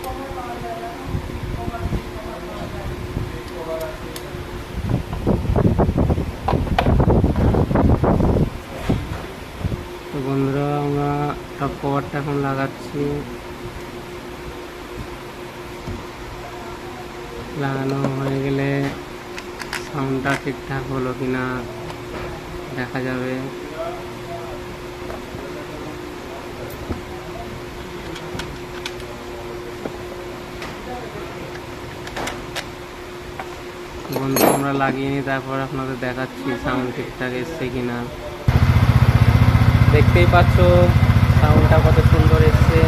তো বন্ধুরা, আমরা টপ কভারটা এখন লাগাচ্ছি। লাগানো হয়ে গেলে সাউন্ডটা ঠিকঠাক হলো কিনা দেখা যাবে। বন্ধু, আমরা লাগিয়ে নিই, তারপর আপনাদের দেখাচ্ছি সাউন্ড ঠিকঠাক এসছে কিনা। দেখতেই পাচ্ছ সাউন্ডটা কত সুন্দর এসছে।